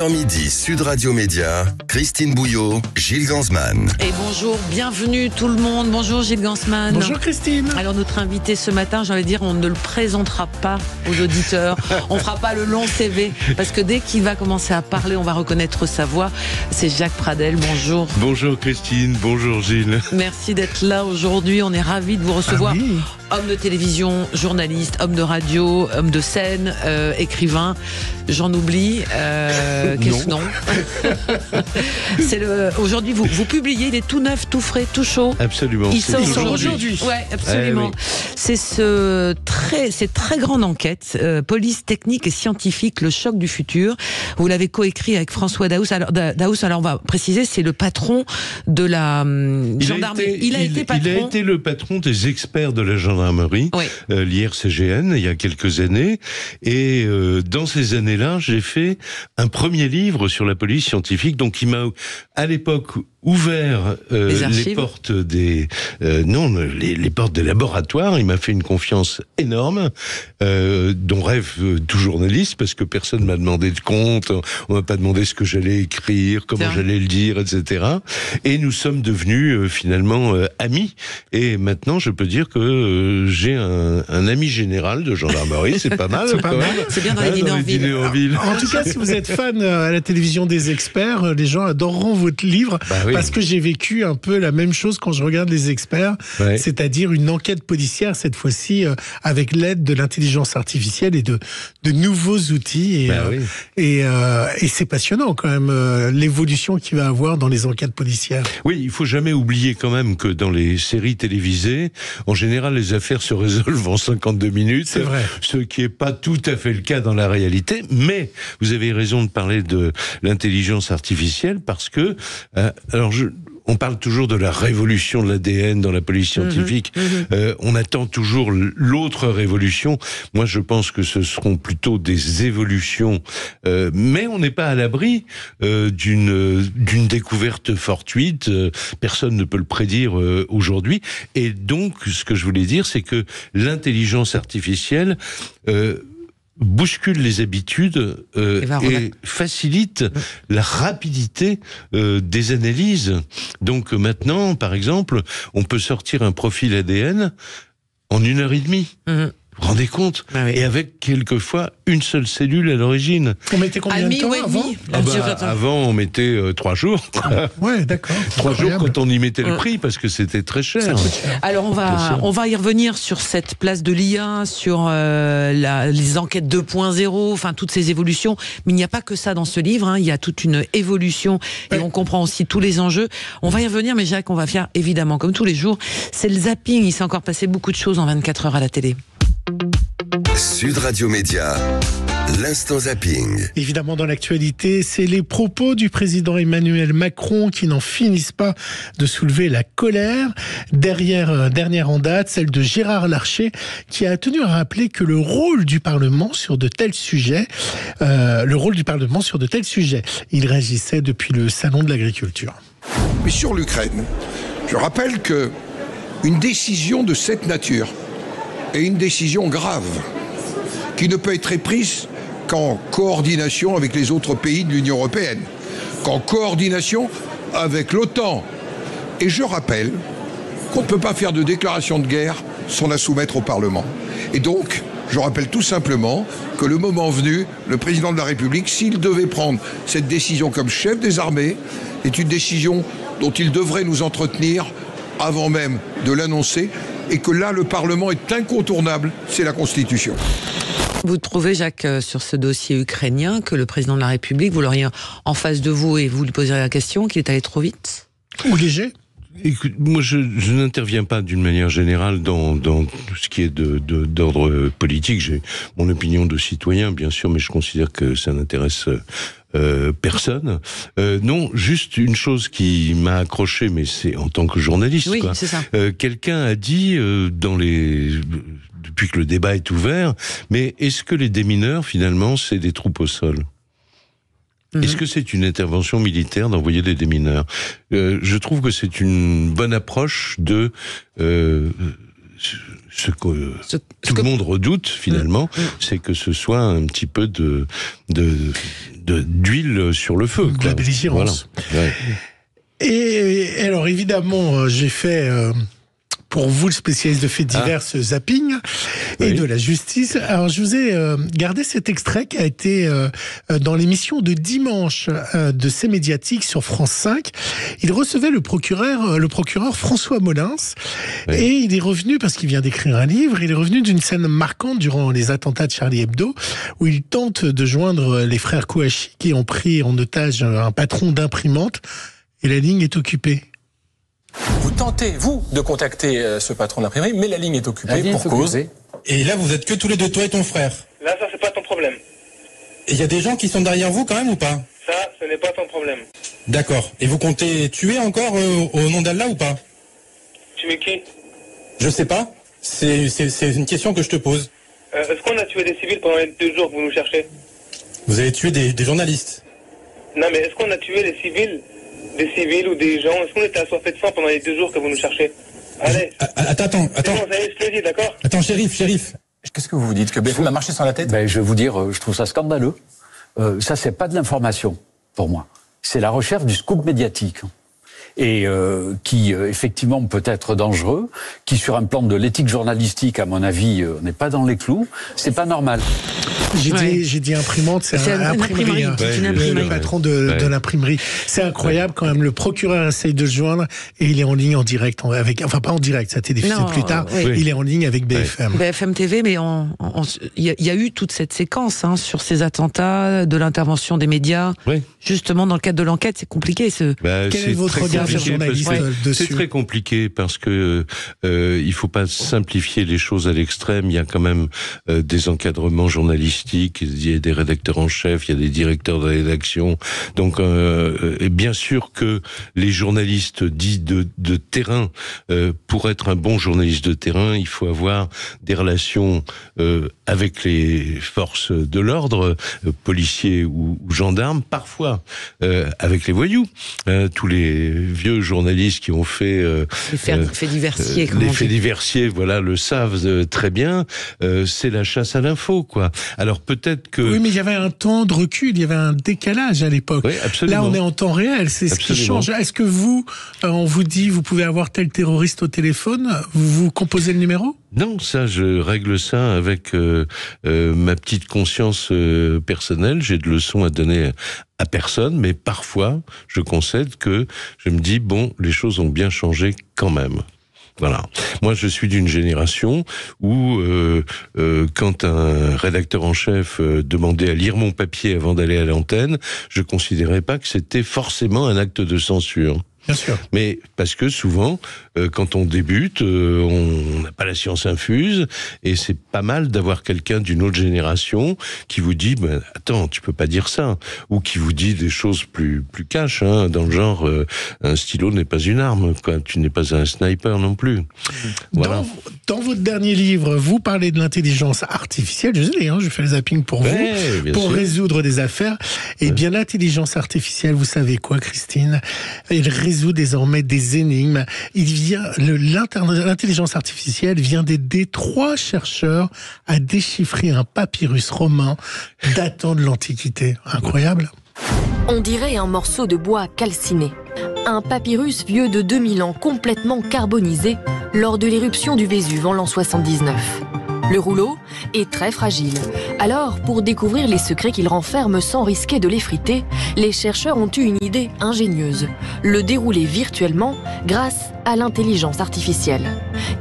Midi, Sud Radio Média, Christine Bouillot, Gilles Gansman. Et bonjour, bienvenue tout le monde. Bonjour Gilles Gansman. Bonjour Christine. Alors notre invité ce matin, j'ai envie de dire, on ne le présentera pas aux auditeurs. On fera pas le long CV. Parce que dès qu'il va commencer à parler, on va reconnaître sa voix. C'est Jacques Pradel, bonjour. Bonjour Christine, bonjour Gilles. Merci d'être là aujourd'hui, on est ravis de vous recevoir. Ah oui. Homme de télévision, journaliste, homme de radio, homme de scène, écrivain. J'en oublie. Qu'est-ce non C'est aujourd'hui vous publiez, il est tout neuf, tout frais, tout chaud. Absolument. Il sort aujourd'hui. Ouais, absolument. Oui. C'est cette très grande enquête, police technique et scientifique, le choc du futur. Vous l'avez coécrit avec François Daoust. Alors on va préciser, c'est le patron de la gendarmerie. Il a été le patron des experts de la gendarmerie, oui. l'IRCGN, il y a quelques années. Et dans ces années-là, j'ai fait un premier livre sur la police scientifique. Donc il m'a, à l'époque, ouvert les portes des les portes des laboratoires. Il m'a fait une confiance énorme, dont rêve tout journaliste, parce que personne m'a demandé de compte, on m'a pas demandé ce que j'allais écrire, comment j'allais le dire, etc. Et nous sommes devenus finalement amis. Et maintenant, je peux dire que j'ai un ami général de gendarmerie. C'est pas mal. C'est pas mal. C'est bien dans les dîners en ville. En tout cas, si vous êtes fan à la télévision des experts, les gens adoreront votre livre. Bah oui. Parce que j'ai vécu un peu la même chose quand je regarde les experts, ouais. C'est-à-dire une enquête policière, cette fois-ci avec l'aide de l'intelligence artificielle et de nouveaux outils. Et c'est passionnant quand même, l'évolution qu'il va avoir dans les enquêtes policières. Oui, il faut jamais oublier quand même que dans les séries télévisées, en général, les affaires se résolvent en 52 minutes. C'est vrai. Ce qui n'est pas tout à fait le cas dans la réalité. Mais vous avez raison de parler de l'intelligence artificielle parce que, on parle toujours de la révolution de l'ADN dans la police scientifique. On attend toujours l'autre révolution. Moi, je pense que ce seront plutôt des évolutions. Mais on n'est pas à l'abri d'une découverte fortuite. Personne ne peut le prédire aujourd'hui. Et donc, ce que je voulais dire, c'est que l'intelligence artificielle bouscule les habitudes et facilite la rapidité des analyses. Donc maintenant, par exemple, on peut sortir un profil ADN en 1h30. Vous vous rendez compte? Et avec quelquefois une seule cellule à l'origine. On mettait combien de temps avant? Avant, on mettait 3 jours. Ouais, d'accord. 3 jours quand on y mettait le prix, parce que c'était très cher. Alors on va y revenir sur cette place de l'IA, sur les enquêtes 2.0, enfin toutes ces évolutions. Mais il n'y a pas que ça dans ce livre, hein. Il y a toute une évolution et on comprend aussi tous les enjeux. On va y revenir, mais Jacques, on va faire évidemment comme tous les jours. C'est le zapping. Il s'est encore passé beaucoup de choses en 24 heures à la télé. Sud Radio Média, l'instant zapping. Évidemment, dans l'actualité, c'est les propos du président Emmanuel Macron qui n'en finissent pas de soulever la colère. Dernière en date, celle de Gérard Larcher, qui a tenu à rappeler que le rôle du Parlement sur de tels sujets, il réagissait depuis le salon de l'agriculture. Mais sur l'Ukraine, je rappelle que une décision de cette nature est une décision grave qui ne peut être prise qu'en coordination avec les autres pays de l'Union européenne, qu'en coordination avec l'OTAN. Et je rappelle qu'on ne peut pas faire de déclaration de guerre sans la soumettre au Parlement. Et donc, je rappelle tout simplement que le moment venu, le président de la République, s'il devait prendre cette décision comme chef des armées, est une décision dont il devrait nous entretenir avant même de l'annoncer, et que là, le Parlement est incontournable, c'est la Constitution. Vous trouvez, Jacques, sur ce dossier ukrainien, que le président de la République, vous l'auriez en face de vous et vous lui poserez la question, qu'il est allé trop vite? Ou léger? Écoute, moi, je n'interviens pas d'une manière générale dans ce qui est d'ordre politique. J'ai mon opinion de citoyen, bien sûr, mais je considère que ça n'intéresse personne. Non, juste une chose qui m'a accroché, mais c'est en tant que journaliste. Oui, quoi. c'est ça. Quelqu'un a dit depuis que le débat est ouvert, mais est-ce que les démineurs, finalement, c'est des troupes au sol ? Est-ce que c'est une intervention militaire d'envoyer des démineurs ? Je trouve que c'est une bonne approche de ce que tout le monde redoute finalement, c'est que ce soit un petit peu d'huile sur le feu. De la belligérance. Voilà. Ouais. Et alors évidemment, j'ai fait pour vous le spécialiste de faits divers zapping et de la justice. Alors je vous ai gardé cet extrait qui a été dans l'émission de dimanche de C'est Médiatique sur France 5. Il recevait le procureur François Molins et il est revenu, parce qu'il vient d'écrire un livre, il est revenu d'une scène marquante durant les attentats de Charlie Hebdo où il tente de joindre les frères Kouachi qui ont pris en otage un patron d'imprimante et la ligne est occupée. Vous tentez, vous, de contacter ce patron d'imprimerie, mais la ligne est occupée pour cause. Et là, vous êtes que tous les deux, toi et ton frère. Là, ça, c'est pas ton problème. Et il y a des gens qui sont derrière vous quand même ou pas? Ça, ce n'est pas ton problème. D'accord. Et vous comptez tuer encore au nom d'Allah ou pas? Tuer qui? Je sais pas. C'est une question que je te pose. Est-ce qu'on a tué des civils pendant les 2 jours que vous nous cherchez? Vous avez tué des journalistes. Non, mais est-ce qu'on a tué des civils ou des gens? Est-ce qu'on était assoiffés de sang pendant les 2 jours que vous nous cherchez? Allez. Attends. Bon, ça y est, je te le dis, d'accord? Attends, shérif. Qu'est-ce que vous vous dites? Que BFM a marché sur la tête? Je vais vous dire, je trouve ça scandaleux. Ça, c'est pas de l'information, pour moi. C'est la recherche du scoop médiatique. Et qui, effectivement, peut être dangereux, qui, sur un plan de l'éthique journalistique, à mon avis, n'est pas dans les clous. C'est pas normal. J'ai dit imprimante, c'est une imprimerie. Le patron de l'imprimerie. C'est incroyable quand même. Le procureur essaye de le joindre et il est en ligne en direct. Enfin, pas en direct, ça a été diffusé plus tard. Oui. Il est en ligne avec BFM. BFM TV, mais il y a eu toute cette séquence sur ces attentats, de l'intervention des médias. Oui. Justement, dans le cadre de l'enquête, c'est compliqué. Quel est votre regard sur journaliste dessus? C'est très compliqué parce que il faut pas simplifier les choses à l'extrême. Il y a quand même des encadrements journalistiques. Il y a des rédacteurs en chef, il y a des directeurs de rédaction. Donc, et bien sûr que les journalistes dits de terrain, pour être un bon journaliste de terrain, il faut avoir des relations avec les forces de l'ordre, policiers ou gendarmes, parfois avec les voyous. Tous les vieux journalistes qui ont fait les faits diversiers, les faits diversiers, voilà, le savent très bien. C'est la chasse à l'info, quoi. Alors peut-être que... Oui, mais il y avait un temps de recul, il y avait un décalage à l'époque. Oui, absolument. Là, on est en temps réel, c'est ce qui change. Est-ce que vous, on vous dit, vous pouvez avoir tel terroriste au téléphone, vous composez le numéro? Non, ça, je règle ça avec ma petite conscience personnelle. J'ai de leçons à donner à personne, mais parfois, je concède que je me dis, bon, les choses ont bien changé quand même. Voilà. Moi, je suis d'une génération où, quand un rédacteur en chef demandait à lire mon papier avant d'aller à l'antenne, je considérais pas que c'était forcément un acte de censure. Bien sûr. Mais parce que souvent, quand on débute, on n'a pas la science infuse, et c'est pas mal d'avoir quelqu'un d'une autre génération qui vous dit attends, tu peux pas dire ça, ou qui vous dit des choses plus cash, dans le genre un stylo n'est pas une arme, quoi. Tu n'es pas un sniper non plus. Voilà. Dans votre dernier livre, vous parlez de l'intelligence artificielle. Je fais le zapping pour vous, pour résoudre des affaires. Et bien, l'intelligence artificielle, vous savez quoi, Christine? Elle résout désormais des énigmes. L'intelligence artificielle vient d'aider 3 chercheurs à déchiffrer un papyrus romain datant de l'Antiquité. Incroyable. On dirait un morceau de bois calciné. Un papyrus vieux de 2000 ans, complètement carbonisé lors de l'éruption du Vésuve en l'an 79. Le rouleau est très fragile. Alors, pour découvrir les secrets qu'il renferme sans risquer de l'effriter, les chercheurs ont eu une idée ingénieuse. Le dérouler virtuellement grâce à l'intelligence artificielle.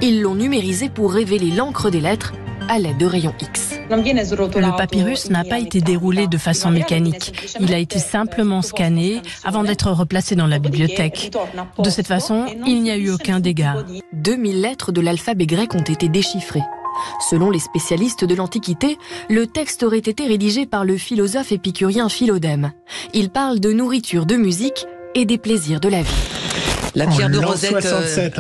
Ils l'ont numérisé pour révéler l'encre des lettres à l'aide de rayons X. Le papyrus n'a pas été déroulé de façon mécanique. Il a été simplement scanné avant d'être replacé dans la bibliothèque. De cette façon, il n'y a eu aucun dégât. 2000 lettres de l'alphabet grec ont été déchiffrées. Selon les spécialistes de l'Antiquité, le texte aurait été rédigé par le philosophe épicurien Philodème. Il parle de nourriture, de musique et des plaisirs de la vie. La pierre de Rosette, 67,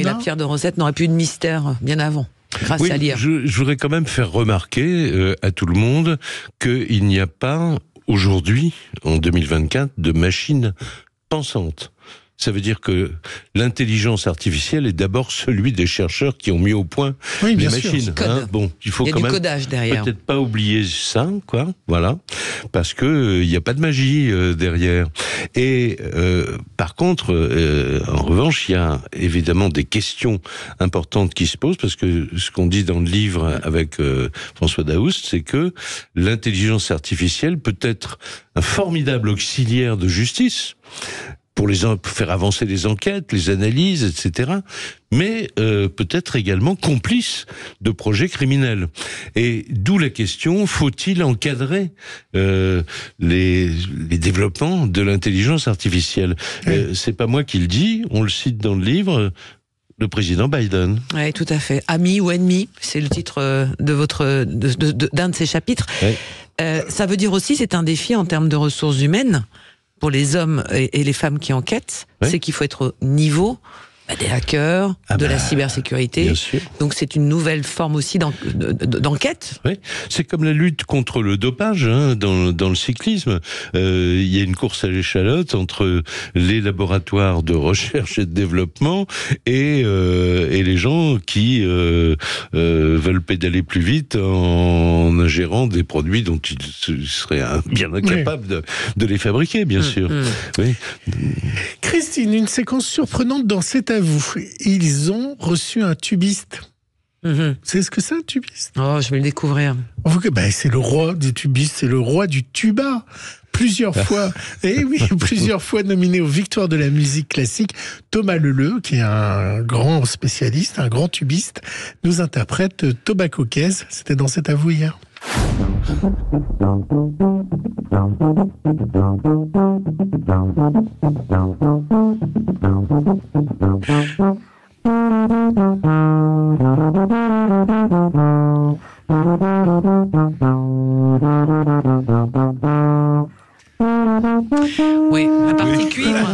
la pierre de Rosette n'aurait plus de mystère bien avant. Grâce à l'IA. Je voudrais quand même faire remarquer à tout le monde qu'il n'y a pas aujourd'hui, en 2024, de machine pensante. Ça veut dire que l'intelligence artificielle est d'abord celui des chercheurs qui ont mis au point les machines. Bon, il faut quand même codage derrière. Peut-être pas oublier ça, quoi. Voilà, parce que il y a pas de magie derrière. Et par contre, en revanche, il y a évidemment des questions importantes qui se posent, parce que ce qu'on dit dans le livre avec François Daoust, c'est que l'intelligence artificielle peut être un formidable auxiliaire de justice pour faire avancer les enquêtes, les analyses, etc., mais peut-être également complice de projets criminels. Et d'où la question, faut-il encadrer les développements de l'intelligence artificielle? C'est pas moi qui le dis, on le cite dans le livre, le président Biden. Oui, tout à fait. Ami ou ennemi, c'est le titre d'un de ces chapitres. Ouais. Ça veut dire aussi, c'est un défi en termes de ressources humaines, pour les hommes et les femmes qui enquêtent, c'est qu'il faut être au niveau des hackers, de la cybersécurité. Bien sûr. Donc c'est une nouvelle forme aussi d'enquête. Oui, c'est comme la lutte contre le dopage dans le cyclisme. Il y a une course à l'échalote entre les laboratoires de recherche et de développement et les gens qui veulent pédaler plus vite en ingérant des produits dont ils seraient bien incapables de les fabriquer, bien sûr. Oui. Christine, une séquence surprenante dans C'est à vous. Ils ont reçu un tubiste. Vous savez ce que c'est, un tubiste? Oh, je vais le découvrir. C'est le roi des tubistes, c'est le roi du tuba. Plusieurs fois nominé aux Victoires de la musique classique, Thomas Leleu, qui est un grand spécialiste, un grand tubiste, nous interprète Tobacco Case. C'était dans C'est à vous hier. Oui, la partie cuivre.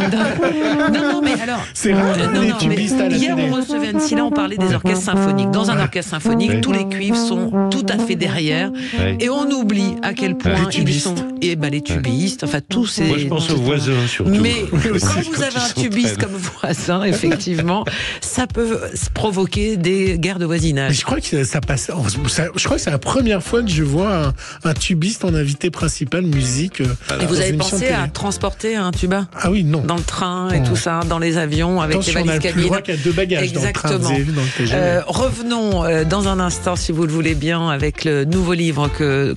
Non, mais alors. C'est rare, les tubistes à la hier, télé. on recevait Annecy, là, on parlait des orchestres symphoniques. Dans un orchestre symphonique, tous les cuivres sont tout à fait derrière. Et on oublie à quel point ils sont. Et les tubistes, enfin, tous ces. Moi, je pense aux voisins, surtout. Mais quand vous avez un tubiste comme voisin, effectivement, ça peut provoquer des guerres de voisinage. Mais je crois que ça passe. Je crois que c'est la première fois que je vois un tubiste en invité principal musique. Et vous avez pensé à transporter un tuba? Ah oui, non. Dans le train et tout ça, dans les avions, avec les valises cabines. On a qu'il y a 2 bagages. Exactement. Dans le train, dans le TGV. Revenons dans un instant, si vous le voulez bien, avec le nouveau livre que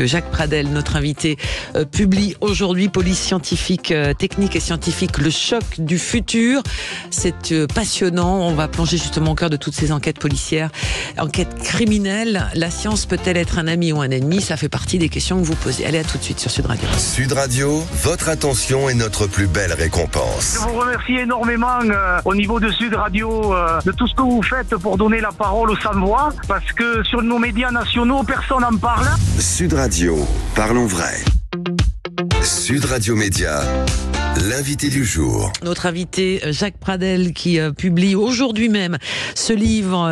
Jacques Pradel, notre invité, publie aujourd'hui, Police scientifique, technique et scientifique, le choc du futur. C'est passionnant. On va plonger justement au cœur de toutes ces enquêtes policières, enquêtes criminelles. La science peut-elle être un ami ou un ennemi? Ça fait partie des questions que vous posez. Allez, à tout de suite sur Sud Radio. Sud Radio, votre attention est notre plus belle récompense. Je vous remercie énormément au niveau de Sud Radio de tout ce que vous faites pour donner la parole aux sans-voix, parce que sur nos médias nationaux, personne n'en parle. Sud Radio, parlons vrai. Sud Radio Média, l'invité du jour. Notre invité, Jacques Pradel, qui publie aujourd'hui même ce livre,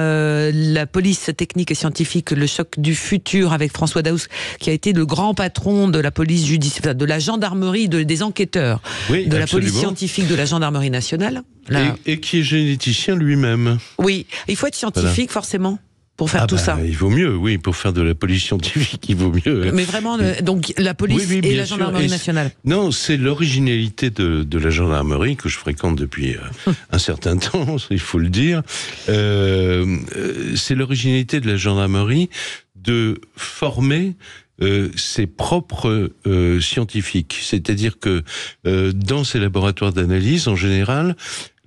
La police technique et scientifique, le choc du futur, avec François Daoust, qui a été le grand patron de la police judiciaire, de la gendarmerie, des enquêteurs, de la police scientifique de la gendarmerie nationale. Et qui est généticien lui-même. Oui, il faut être scientifique forcément. Pour faire tout ça. Il vaut mieux, oui, pour faire de la police scientifique, il vaut mieux. Mais vraiment, donc la police et la gendarmerie nationale. Non, c'est l'originalité de la gendarmerie que je fréquente depuis un certain temps, il faut le dire. C'est l'originalité de la gendarmerie de former ses propres scientifiques. C'est-à-dire que dans ces laboratoires d'analyse, en général,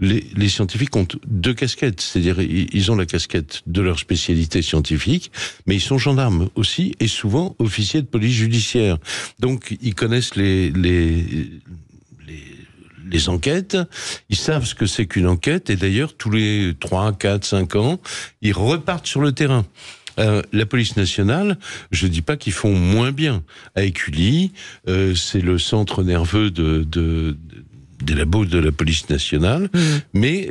les scientifiques ont 2 casquettes, c'est-à-dire ils ont la casquette de leur spécialité scientifique, mais ils sont gendarmes aussi et souvent officiers de police judiciaire. Donc ils connaissent les enquêtes, ils savent ce que c'est qu'une enquête et d'ailleurs tous les 3, 4, 5 ans, ils repartent sur le terrain. La police nationale, je dis pas qu'ils font moins bien. À Écully, c'est le centre nerveux des labos de la police nationale, mais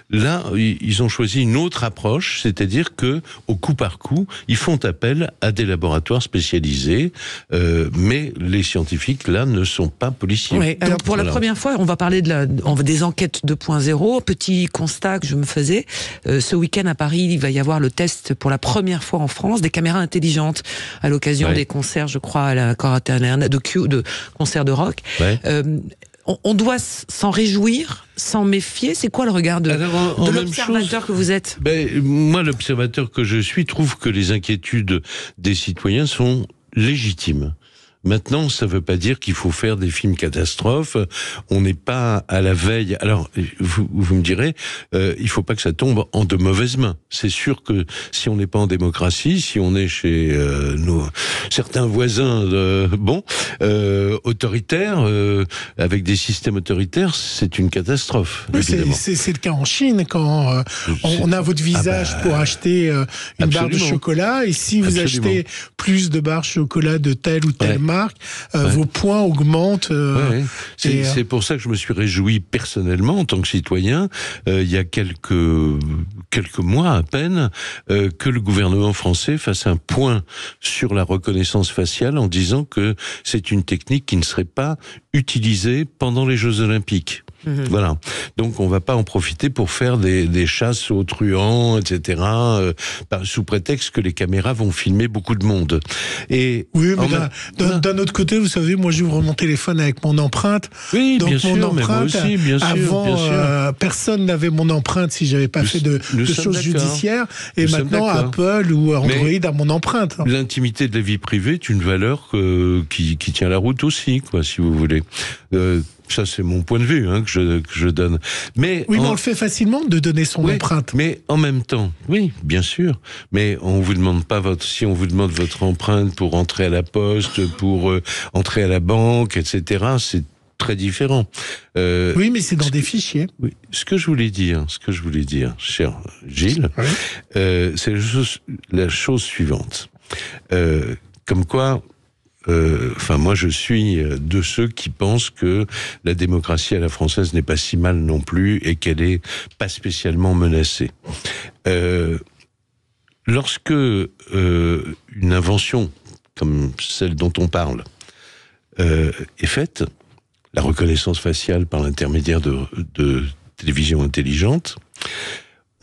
là, ils ont choisi une autre approche, c'est-à-dire que au coup par coup, ils font appel à des laboratoires spécialisés, mais les scientifiques, là, ne sont pas policiers. Oui, alors pour la première fois, on va parler des enquêtes 2.0. Petit constat que je me faisais, ce week-end à Paris, il va y avoir le test pour la première fois en France des caméras intelligentes à l'occasion des concerts, je crois, à la Coratanerne, de concerts de rock. Ouais. On doit s'en réjouir, s'en méfier. C'est quoi le regard de l'observateur que vous êtes ? Moi, l'observateur que je suis, trouve que les inquiétudes des citoyens sont légitimes. Maintenant, ça ne veut pas dire qu'il faut faire des films catastrophes. On n'est pas à la veille. Alors, vous me direz, il faut pas que ça tombe en de mauvaises mains. C'est sûr que si on n'est pas en démocratie, si on est chez certains voisins, autoritaires, avec des systèmes autoritaires, c'est une catastrophe. Oui, c'est le cas en Chine quand on a votre visage pour acheter une barre de chocolat, et si vous achetez plus de barres de chocolat de telle ou telle marque, vos points augmentent. C'est pour ça que je me suis réjoui personnellement en tant que citoyen, il y a quelques mois à peine, que le gouvernement français fasse un point sur la reconnaissance faciale en disant que c'est une technique qui ne serait pas utilisée pendant les Jeux Olympiques. Voilà. Donc on va pas en profiter pour faire des chasses aux truands, etc. Sous prétexte que les caméras vont filmer beaucoup de monde. Et oui, mais d'un autre côté, vous savez, moi j'ouvre mon téléphone avec mon empreinte. Oui, donc bien sûr, mon empreinte, mais moi aussi, bien sûr. Avant, personne n'avait mon empreinte si j'avais pas fait de choses judiciaires. Et maintenant, Apple ou Android a mon empreinte. L'intimité de la vie privée est une valeur qui tient la route aussi, quoi, si vous voulez. Ça, c'est mon point de vue que je donne. Mais on le fait facilement de donner son empreinte. Mais en même temps, oui, bien sûr. Mais on vous demande pas si on vous demande votre empreinte pour entrer à la poste, pour entrer à la banque, etc. C'est très différent. Oui, mais c'est dans des fichiers. Oui. Ce que je voulais dire, cher Gilles, c'est la chose suivante. Comme quoi. Moi, je suis de ceux qui pensent que la démocratie à la française n'est pas si mal non plus et qu'elle est pas spécialement menacée. Lorsque une invention comme celle dont on parle est faite, la reconnaissance faciale par l'intermédiaire de télévision intelligente,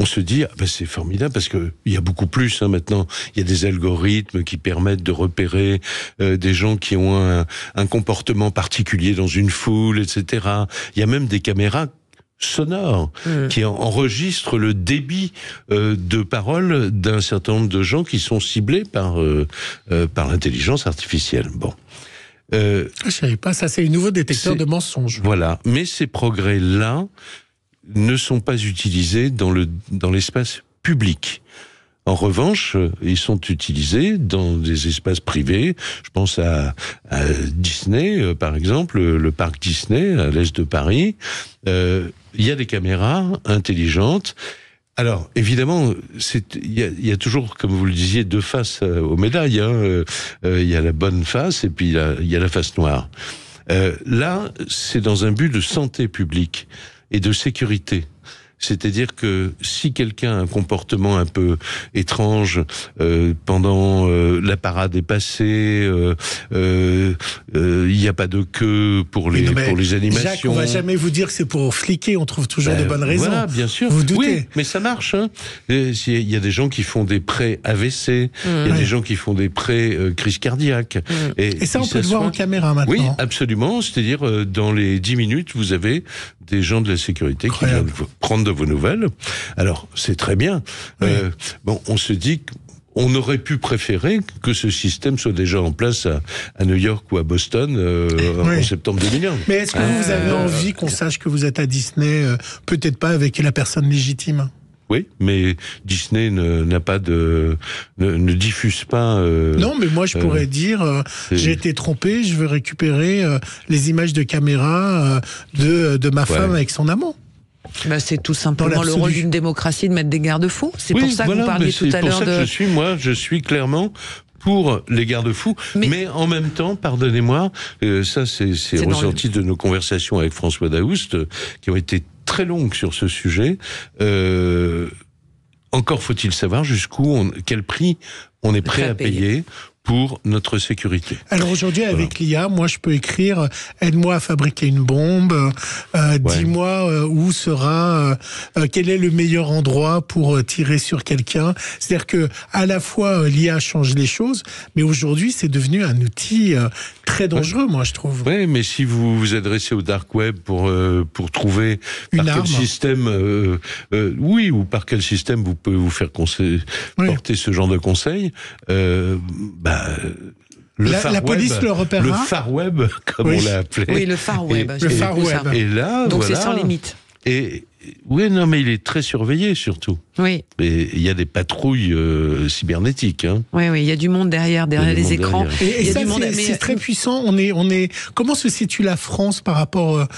on se dit, c'est formidable parce que il y a beaucoup plus maintenant. Il y a des algorithmes qui permettent de repérer des gens qui ont un comportement particulier dans une foule, etc. Il y a même des caméras sonores qui enregistrent le débit de parole d'un certain nombre de gens qui sont ciblés par l'intelligence artificielle. Bon. Je savais pas, ça c'est un nouveau détecteur de mensonges. Voilà, mais ces progrès-là ne sont pas utilisés dans l'espace public. En revanche, ils sont utilisés dans des espaces privés. Je pense à Disney, par exemple, le parc Disney à l'est de Paris. Il y a des caméras intelligentes. Alors, évidemment, il y a toujours, comme vous le disiez, deux faces aux médailles. Il y a la bonne face et puis il y a la face noire. Là, c'est dans un but de santé publique et de sécurité. C'est-à-dire que si quelqu'un a un comportement un peu étrange pendant la parade est passée, il n'y a pas de queue pour les animations. Jacques, on va jamais vous dire que c'est pour fliquer, on trouve toujours de bonnes raisons. Voilà, bien sûr. Vous doutez. Oui, mais ça marche. Il y a des gens qui font des prêts AVC, il y a des gens qui font des prêts crise cardiaque. Et ça, on peut le voir en caméra maintenant. Oui, absolument. C'est-à-dire, dans les 10 minutes, vous avez des gens de la sécurité qui viennent prendre de vos nouvelles. Alors, c'est très bien. On se dit qu'on aurait pu préférer que ce système soit déjà en place à New York ou à Boston en septembre 2001. Mais est-ce que vous avez envie qu'on sache que vous êtes à Disney, peut-être pas avec la personne légitime ? Oui, mais Disney ne diffuse pas... non, mais moi je pourrais dire, j'ai été trompé, je veux récupérer les images de caméra de ma femme avec son amant. C'est tout simplement le rôle d'une démocratie de mettre des garde-fous. C'est pour ça que vous parliez tout à l'heure de... Je suis clairement pour les garde-fous, mais en même temps, pardonnez-moi, ça c'est ressorti de nos conversations avec François Daoust, qui ont été très longues sur ce sujet. Encore faut-il savoir quel prix on est prêt à payer pour notre sécurité. Alors aujourd'hui, avec l'IA, moi je peux écrire « Aide-moi à fabriquer une bombe dis-moi où sera, quel est le meilleur endroit pour tirer sur quelqu'un ». C'est-à-dire que à la fois l'IA change les choses, mais aujourd'hui c'est devenu un outil très dangereux, moi je trouve. Oui, mais si vous vous adressez au dark web pour trouver par quel système, ou par quel système vous pouvez vous faire porter ce genre de conseils, la police le repérera. Le far web, comme on l'a appelé. Oui, le far web. Et là, donc c'est sans limite. Oui, non, mais il est très surveillé surtout. Oui. Et il y a des patrouilles cybernétiques. Hein. Oui, il y a du monde derrière les écrans. Et ça, c'est très puissant. Comment se situe la France par rapport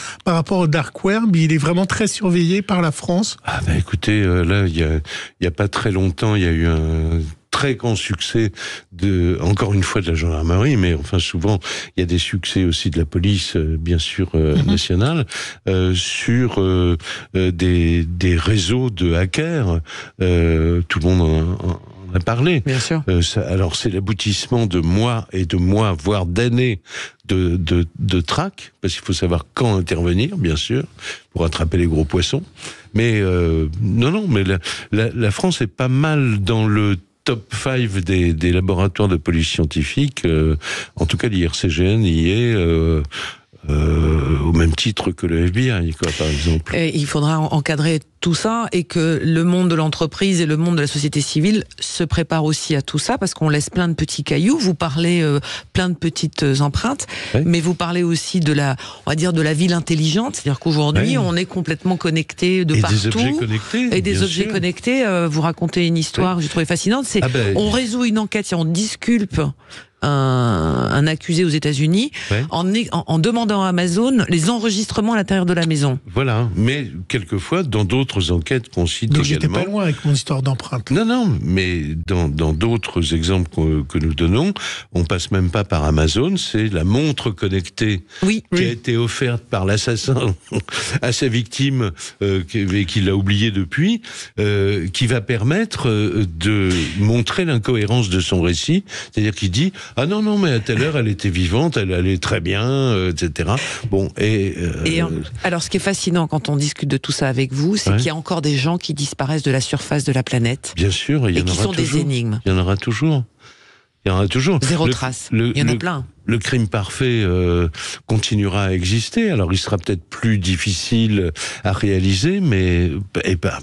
au dark web? Il est vraiment très surveillé par la France. Ah écoutez, là, il y a pas très longtemps, il y a eu un très grand succès encore une fois de la gendarmerie, mais enfin souvent il y a des succès aussi de la police, bien sûr nationale, sur des réseaux de hackers. Tout le monde en a parlé. Bien sûr. Alors c'est l'aboutissement de mois et de mois, voire d'années de traque, parce qu'il faut savoir quand intervenir, bien sûr, pour attraper les gros poissons. Mais mais la France est pas mal dans le top 5 des laboratoires de police scientifique. En tout cas, l'IRCGN y est au même titre que le FBI, par exemple. Et il faudra encadrer tout ça et que le monde de l'entreprise et le monde de la société civile se préparent aussi à tout ça, parce qu'on laisse plein de petits cailloux. Vous parlez plein de petites empreintes, mais vous parlez aussi de la ville intelligente, c'est-à-dire qu'aujourd'hui on est complètement connecté de partout. Et des objets connectés. Vous racontez une histoire que j'ai trouvée fascinante. On résout une enquête, on disculpe un accusé aux États-Unis en demandant à Amazon les enregistrements à l'intérieur de la maison. Voilà, mais quelquefois dans d'autres enquêtes qu'on cite également. Donc j'étais pas loin avec mon histoire d'empreinte. Non, mais dans d'autres exemples que nous donnons, on passe même pas par Amazon, c'est la montre connectée qui a été offerte par l'assassin à sa victime, qui l'a oublié depuis, qui va permettre de montrer l'incohérence de son récit, c'est-à-dire qu'il dit ah non, mais à telle heure, elle était vivante, elle allait très bien, etc. Bon, alors, ce qui est fascinant quand on discute de tout ça avec vous, c'est qu'il y a encore des gens qui disparaissent de la surface de la planète. Bien sûr, il y en aura toujours. Et qui sont des énigmes. Il y en aura toujours. Zéro trace. Il y en a plein. Le crime parfait continuera à exister. Alors, il sera peut-être plus difficile à réaliser, mais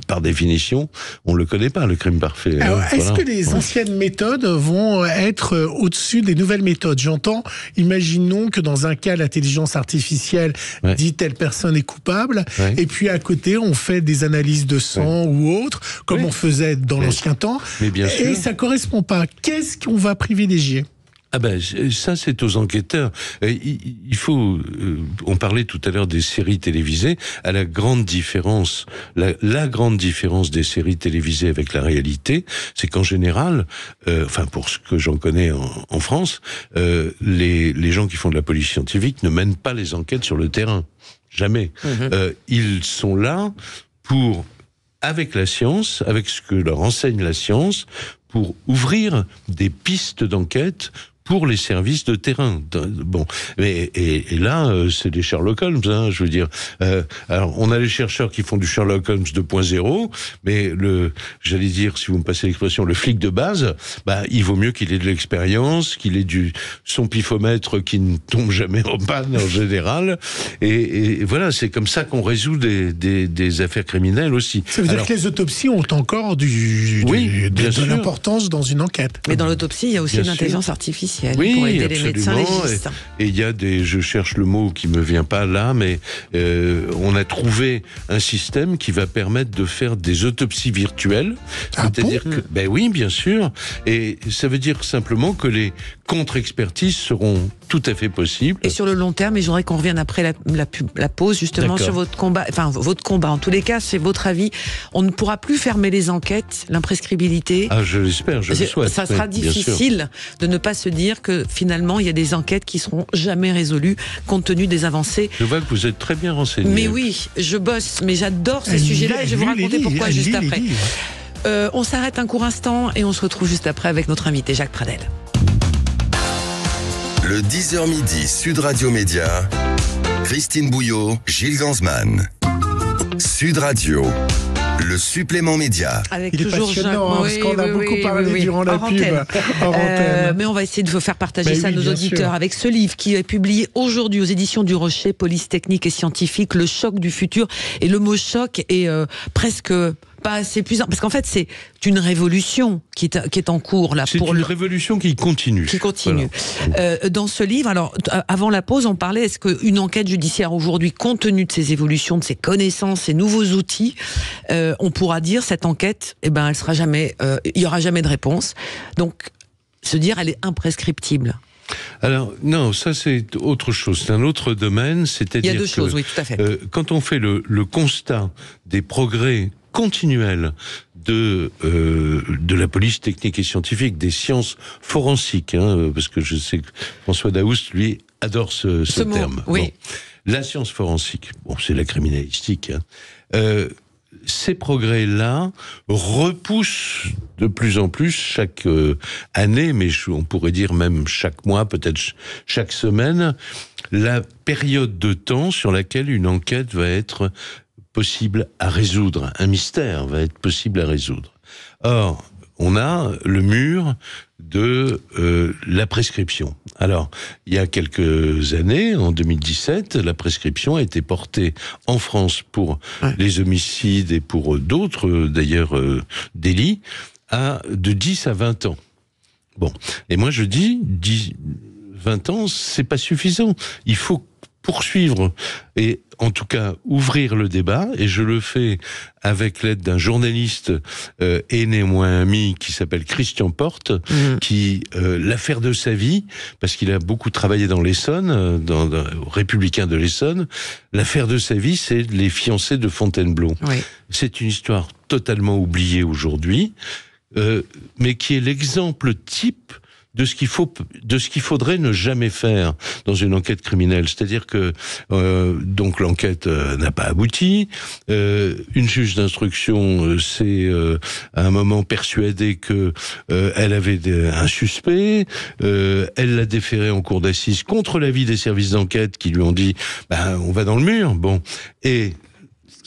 par définition, on le connaît pas, le crime parfait. Alors, est-ce que les anciennes méthodes vont être au-dessus des nouvelles méthodes? J'entends, imaginons que dans un cas, l'intelligence artificielle dit telle personne est coupable, et puis à côté, on fait des analyses de sang ou autre, comme on faisait dans l'ancien temps, mais bien sûr. Et ça correspond pas. Qu'est-ce qu'on va privilégier? Ça c'est aux enquêteurs. Il faut. On parlait tout à l'heure des séries télévisées. À la grande différence, la grande différence des séries télévisées avec la réalité, c'est qu'en général, pour ce que j'en connais en France, les gens qui font de la police scientifique ne mènent pas les enquêtes sur le terrain. Jamais. Ils sont là pour, avec la science, avec ce que leur enseigne la science, pour ouvrir des pistes d'enquête pour les services de terrain. Bon, et là, c'est des Sherlock Holmes, je veux dire. Alors, on a les chercheurs qui font du Sherlock Holmes 2.0, mais j'allais dire, si vous me passez l'expression, le flic de base, il vaut mieux qu'il ait de l'expérience, qu'il ait son pifomètre qui ne tombe jamais en panne en général. Et voilà, c'est comme ça qu'on résout des affaires criminelles aussi. Ça veut dire que les autopsies ont encore de l'importance dans une enquête. Mais dans l'autopsie, il y a aussi l'intelligence artificielle. Pour aider les médecins légistes. Et il y a je cherche le mot qui me vient pas là, mais on a trouvé un système qui va permettre de faire des autopsies virtuelles. C'est-à-dire que, oui, bien sûr. Et ça veut dire simplement que contre-expertises seront tout à fait possibles. Et sur le long terme, et je voudrais qu'on revienne après la pause, justement, D'accord. sur votre combat. En tous les cas, c'est votre avis. On ne pourra plus fermer les enquêtes, l'imprescriptibilité. Ah, je l'espère, je le souhaite. Ça sera difficile de ne pas se dire que finalement, il y a des enquêtes qui seront jamais résolues, compte tenu des avancées. Je vois que vous êtes très bien renseigné. Mais oui, je bosse, mais j'adore ces sujets-là, et je vais vous raconter pourquoi juste après. On s'arrête un court instant et on se retrouve juste après avec notre invité Jacques Pradel. Le 10h midi, Sud Radio Média, Christine Bouillot, Gilles Gansman. Sud Radio, le supplément média. Avec il est toujours passionnant, parce qu'on a beaucoup parlé durant la pub. Hors antenne. Mais on va essayer de vous faire partager ça à nos auditeurs avec ce livre qui est publié aujourd'hui aux éditions du Rocher, Police technique et scientifique, le choc du futur. Et le mot choc est presque pas assez puissant, parce qu'en fait c'est une révolution qui est en cours là. C'est une révolution qui continue. Voilà. Dans ce livre, alors avant la pause, on parlait, est-ce qu'une enquête judiciaire aujourd'hui, compte tenu de ces évolutions, de ces connaissances, ces nouveaux outils, on pourra dire cette enquête, elle sera jamais, il y aura jamais de réponse. Donc se dire, elle est imprescriptible. Alors, non, ça c'est autre chose, c'est un autre domaine, c'est-à-dire il y a deux choses, oui, tout à fait. Quand on fait le constat des progrès continuels de la police technique et scientifique, des sciences forensiques, parce que je sais que François Daoust, lui, adore ce terme. Oui. Bon. La science forensique, c'est la criminalistique, ces progrès-là repoussent de plus en plus chaque année, mais on pourrait dire même chaque mois, peut-être chaque semaine, la période de temps sur laquelle une enquête va être possible à résoudre, un mystère va être possible à résoudre. Or, on a le mur de la prescription. Alors, il y a quelques années, en 2017, la prescription a été portée en France pour les homicides et pour d'autres, d'ailleurs, délits, de 10 à 20 ans. Bon, et moi je dis, 20 ans, c'est pas suffisant. Il faut poursuivre et en tout cas ouvrir le débat, et je le fais avec l'aide d'un journaliste et néanmoins ami qui s'appelle Christian Porte, qui l'affaire de sa vie, parce qu'il a beaucoup travaillé dans l'Essonne, dans Républicain de l'Essonne, l'affaire de sa vie, c'est les fiancés de Fontainebleau. Oui. C'est une histoire totalement oubliée aujourd'hui, mais qui est l'exemple type de ce qu'il faudrait ne jamais faire dans une enquête criminelle. C'est-à-dire que donc l'enquête n'a pas abouti. Une juge d'instruction s'est à un moment persuadée que elle avait un suspect. Elle l'a déféré en cour d'assises contre l'avis des services d'enquête qui lui ont dit on va dans le mur. Bon, et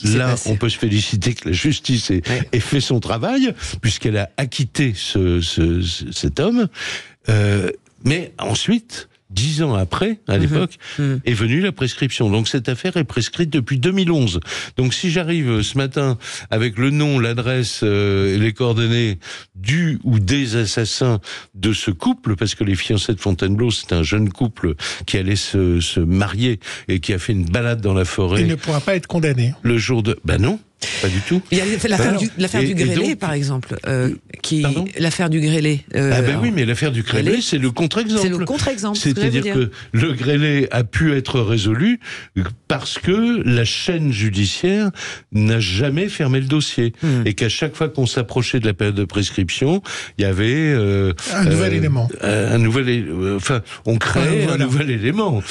là, on peut se féliciter que la justice ait fait son travail, puisqu'elle a acquitté cet homme. Mais ensuite, 10 ans après, à l'époque, est venue la prescription. Donc cette affaire est prescrite depuis 2011. Donc si j'arrive ce matin avec le nom, l'adresse et les coordonnées du ou des assassins de ce couple, parce que les fiancés de Fontainebleau, c'est un jeune couple qui allait se marier et qui a fait une balade dans la forêt. Il ne pourra pas être condamné. Le jour de... non. Pas du tout. Il y a l'affaire du grêlé, donc, par exemple, l'affaire du grêlé. Oui, mais l'affaire du grêlé, c'est le contre-exemple. C'est le contre-exemple. C'est-à-dire que le grêlé a pu être résolu parce que la chaîne judiciaire n'a jamais fermé le dossier. Et qu'à chaque fois qu'on s'approchait de la période de prescription, il y avait un nouvel élément. On créait un nouvel élément.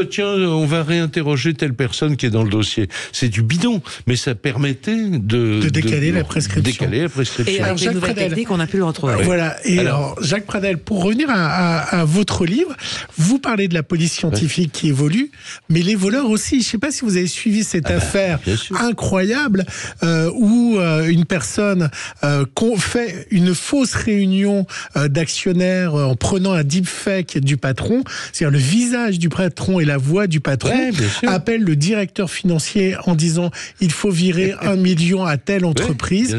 Tiens, on va réinterroger telle personne qui est dans le dossier. C'est du bidon, mais ça permet de décaler la prescription. Et avec les nouvelles techniques, on a pu le retrouver. Voilà. Et alors, Jacques Pradel, pour revenir à votre livre, vous parlez de la police scientifique qui évolue, mais les voleurs aussi. Je ne sais pas si vous avez suivi cette affaire incroyable où une personne fait une fausse réunion d'actionnaires en prenant un deepfake du patron, c'est-à-dire le visage du patron et la voix du patron, appelle le directeur financier en disant il faut virer 1 million à telle entreprise.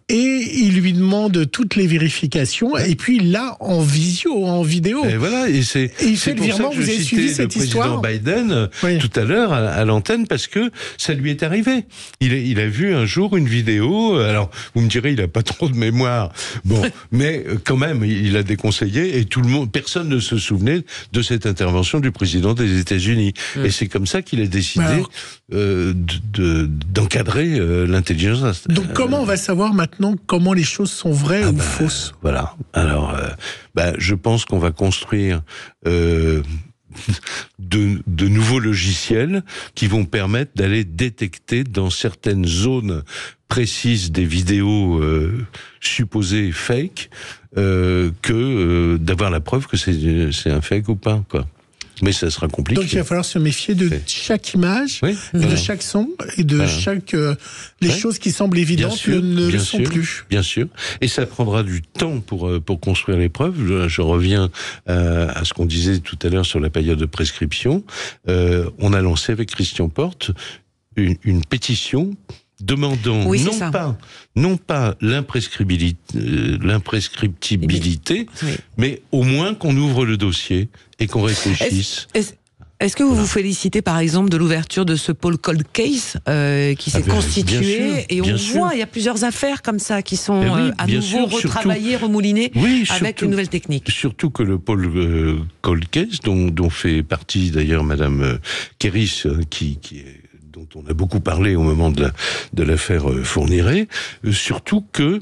et il lui demande toutes les vérifications, et puis là, en vidéo. Et voilà, et c'est il fait le pour virement. ça que vous avez suivi cette histoire. Le président Biden, tout à l'heure, à l'antenne, parce que ça lui est arrivé. Il a vu un jour une vidéo, alors vous me direz, il a pas trop de mémoire, bon, mais quand même, il a déconseillé, et personne ne se souvenait de cette intervention du président des États-Unis. Et c'est comme ça qu'il a décidé d'encadrer l'intelligence. Donc comment on va savoir maintenant comment les choses sont vraies ou fausses? Voilà. Alors, je pense qu'on va construire de nouveaux logiciels qui vont permettre d'aller détecter dans certaines zones précises des vidéos supposées fake que d'avoir la preuve que c'est un fake ou pas, quoi. Mais ça sera compliqué. Donc il va falloir se méfier de chaque image, de chaque son et de chaque les choses qui semblent évidentes ne le sont plus. Bien sûr. Et ça prendra du temps pour construire les preuves. Je reviens à ce qu'on disait tout à l'heure sur la période de prescription. On a lancé avec Christian Porte une pétition demandant non pas l'imprescriptibilité, mais au moins qu'on ouvre le dossier et qu'on réfléchisse. Est-ce que vous vous félicitez par exemple de l'ouverture de ce Paul Cold Case qui s'est constitué et on voit il y a plusieurs affaires comme ça qui sont à nouveau retravaillées, remoulinées avec une nouvelle technique. Surtout que le Paul Cold Case dont fait partie d'ailleurs Madame Kéris dont on a beaucoup parlé au moment de l'affaire Fourniret, surtout que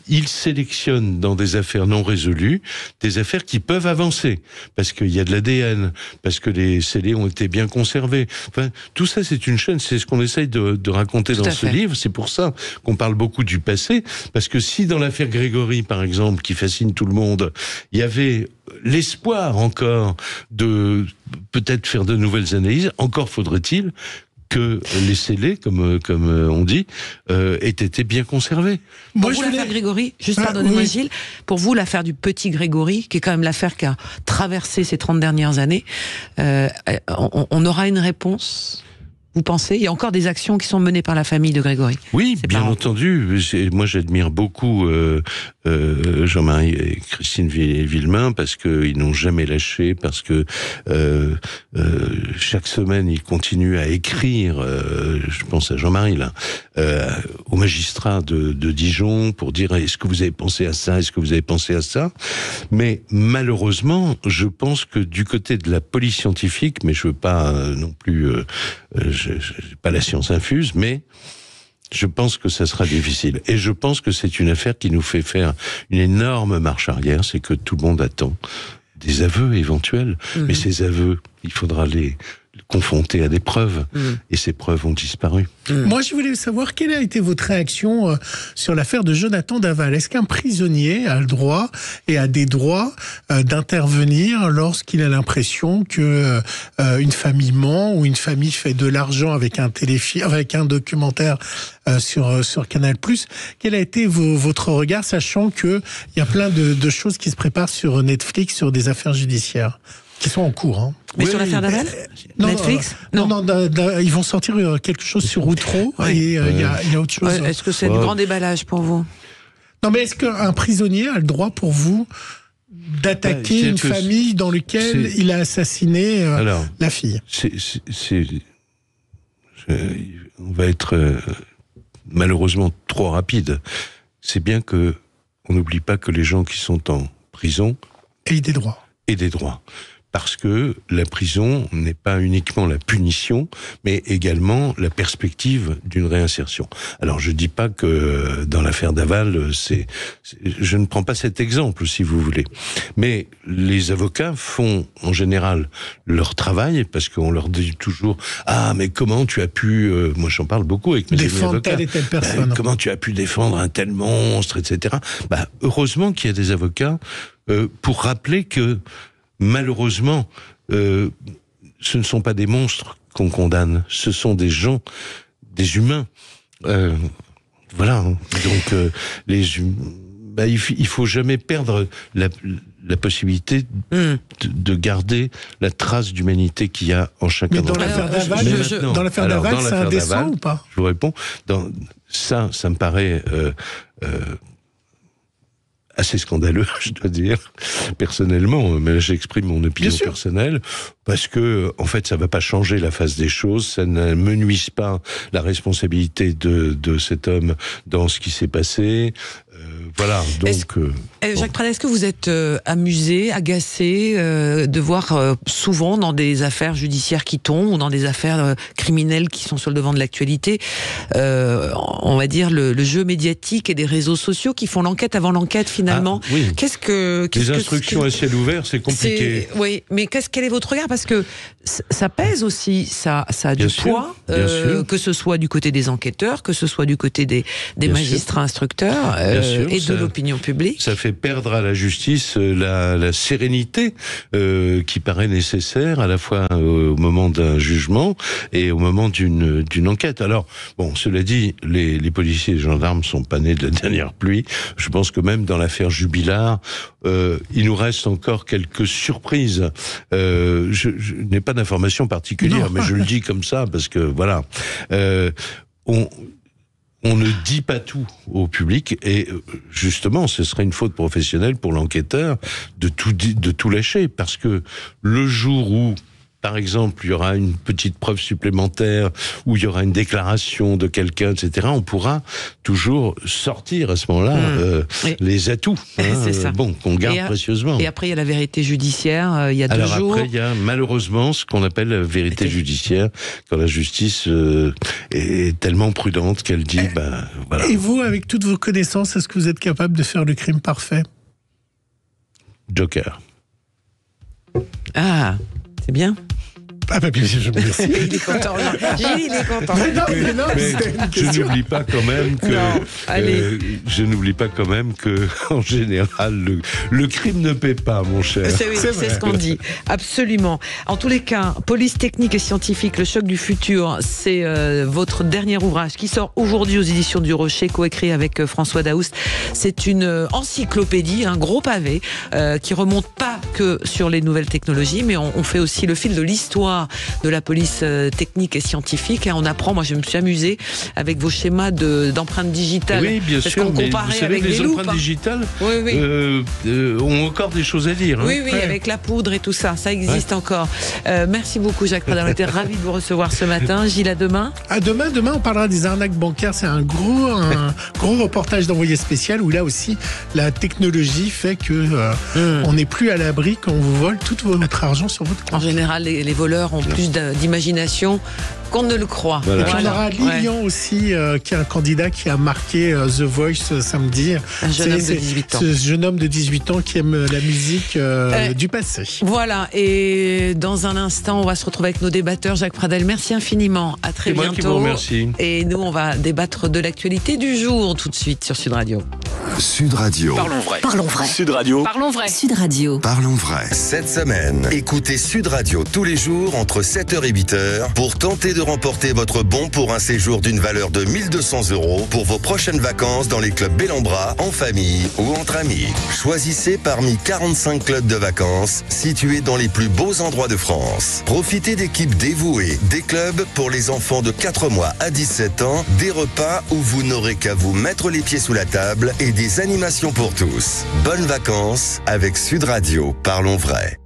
il sélectionne dans des affaires non résolues des affaires qui peuvent avancer, parce qu'il y a de l'ADN, parce que les scellés ont été bien conservés. Enfin, tout ça, c'est une chaîne, c'est ce qu'on essaye de raconter dans ce livre. C'est pour ça qu'on parle beaucoup du passé, parce que si dans l'affaire Grégory, par exemple, qui fascine tout le monde, il y avait l'espoir encore de peut-être faire de nouvelles analyses, encore faudrait-il que les scellés, comme on dit, aient été bien conservés. Pour vous, l'affaire Grégory, pardonnez-moi Gilles, pour vous, l'affaire du petit Grégory, qui est quand même l'affaire qui a traversé ces 30 dernières années, on aura une réponse? Vous pensez? Il y a encore des actions qui sont menées par la famille de Grégory. Oui, bien entendu. Moi, j'admire beaucoup Jean-Marie et Christine Villemain parce qu'ils n'ont jamais lâché, parce que chaque semaine, ils continuent à écrire, je pense à Jean-Marie, là, au magistrat de Dijon pour dire est-ce que vous avez pensé à ça, est-ce que vous avez pensé à ça. Mais malheureusement, je pense que du côté de la police scientifique, mais je veux pas non plus... j'ai pas la science infuse, mais je pense que ça sera difficile. Et je pense que c'est une affaire qui nous fait faire une énorme marche arrière, c'est que tout le monde attend des aveux éventuels. Mais ces aveux, il faudra les confronter à des preuves. Et ces preuves ont disparu. Moi, je voulais savoir quelle a été votre réaction sur l'affaire de Jonathan Daval. Est-ce qu'un prisonnier a le droit et a des droits d'intervenir lorsqu'il a l'impression que une famille ment ou une famille fait de l'argent avec avec un documentaire sur Canal+. Quel a été votre regard, sachant que il y a plein de choses qui se préparent sur Netflix sur des affaires judiciaires qui sont en cours, hein. Mais sur l'affaire Daval, Netflix, non, ils vont sortir quelque chose sur Outreau et il y a autre chose. Est-ce que c'est du grand déballage pour vous? Non, mais est-ce qu'un prisonnier a le droit pour vous d'attaquer une famille dans laquelle il a assassiné la fille? On va être malheureusement trop rapide. C'est bien que on n'oublie pas que les gens qui sont en prison aient des droits. Parce que la prison n'est pas uniquement la punition, mais également la perspective d'une réinsertion. Alors je dis pas que dans l'affaire Daval, je ne prends pas cet exemple, si vous voulez. Mais les avocats font en général leur travail, parce qu'on leur dit toujours « Ah, mais comment tu as pu... moi j'en parle beaucoup avec mes amis avocats. Défendre telle et telle personne. Comment tu as pu défendre un tel monstre, etc. » Heureusement qu'il y a des avocats pour rappeler que malheureusement, ce ne sont pas des monstres qu'on condamne, ce sont des gens, des humains. Voilà. Donc, il faut jamais perdre la possibilité de garder la trace d'humanité qu'il y a en chacun d'entre nous. Dans l'affaire Laval, c'est indécent ou pas? Je vous réponds. Ça me paraît assez scandaleux, je dois dire, personnellement, mais j'exprime mon opinion personnelle, parce que, en fait, ça va pas changer la face des choses, ça ne menuise pas la responsabilité de cet homme dans ce qui s'est passé. Voilà, donc... Jacques Pradel, est-ce que vous êtes amusé, agacé de voir souvent dans des affaires judiciaires qui tombent, ou dans des affaires criminelles qui sont sur le devant de l'actualité, on va dire le jeu médiatique et des réseaux sociaux qui font l'enquête avant l'enquête, finalement? Oui. Les instructions à ciel ouvert, c'est compliqué. Oui, mais quel est votre regard? Parce que ça pèse aussi, ça a du poids, que ce soit du côté des enquêteurs, que ce soit du côté des magistrats instructeurs, et de l'opinion publique. Ça fait perdre à la justice la sérénité qui paraît nécessaire à la fois au moment d'un jugement et au moment d'une enquête. Alors, bon, cela dit, les policiers et les gendarmes sont pas nés de la dernière pluie. Je pense que même dans l'affaire Jubilard, il nous reste encore quelques surprises. Je n'ai pas d'informations particulières, mais je le dis comme ça parce que, voilà, on ne dit pas tout au public, et justement, ce serait une faute professionnelle pour l'enquêteur de tout lâcher, parce que le jour où, par exemple, il y aura une petite preuve supplémentaire, où il y aura une déclaration de quelqu'un, etc., on pourra toujours sortir à ce moment-là les atouts, c'est ça. Qu'on garde précieusement. Et après, il y a la vérité judiciaire, il y a 2 jours. Après, il y a malheureusement ce qu'on appelle la vérité judiciaire, quand la justice est tellement prudente qu'elle dit, voilà. Et vous, avec toutes vos connaissances, est-ce que vous êtes capable de faire le crime parfait? Joker. Ah, c'est bien. Ah bah bien sûr, je vous remercie. Il est content. Il est content. Mais je n'oublie pas quand même que, en général, le crime ne paie pas, mon cher. C'est ce qu'on dit. Absolument. En tous les cas, Police technique et scientifique, le choc du futur, c'est votre dernier ouvrage qui sort aujourd'hui aux éditions du Rocher, coécrit avec François Daoust. C'est une encyclopédie, un gros pavé, qui remonte pas que sur les nouvelles technologies, mais on fait aussi le fil de l'histoire de la police technique et scientifique, et on apprend, moi je me suis amusée avec vos schémas d'empreintes digitales. Oui, bien sûr, mais vous savez, les empreintes digitales ont encore des choses à dire. Oui, avec la poudre et tout ça, ça existe encore. Merci beaucoup Jacques Pradel, on était ravis de vous recevoir ce matin. Gilles, à demain. Demain on parlera des arnaques bancaires, c'est un gros reportage d'envoyé spécial, où là aussi la technologie fait que on n'est plus à l'abri quand on vous vole tout votre argent sur votre compte. En général, les voleurs ont plus d'imagination qu'on ne le croit. Voilà. Et puis on aura Lilian aussi, qui est un candidat qui a marqué The Voice samedi. Un jeune homme de 18 ans. Ce jeune homme de 18 ans qui aime la musique du passé. Voilà, et dans un instant, on va se retrouver avec nos débatteurs. Jacques Pradel, merci infiniment. À très bientôt. Moi qui vous remercie. Et nous, on va débattre de l'actualité du jour tout de suite sur Sud Radio. Sud Radio. Parlons vrai. Parlons vrai. Sud Radio. Parlons vrai. Sud Radio. Parlons vrai. Cette semaine, écoutez Sud Radio tous les jours entre 7h et 8h pour tenter de remporter votre bon pour un séjour d'une valeur de 1 200 € pour vos prochaines vacances dans les clubs Bellambra, en famille ou entre amis. Choisissez parmi 45 clubs de vacances situés dans les plus beaux endroits de France. Profitez d'équipes dévouées, des clubs pour les enfants de 4 mois à 17 ans, des repas où vous n'aurez qu'à vous mettre les pieds sous la table et des animations pour tous. Bonnes vacances avec Sud Radio. Parlons vrai.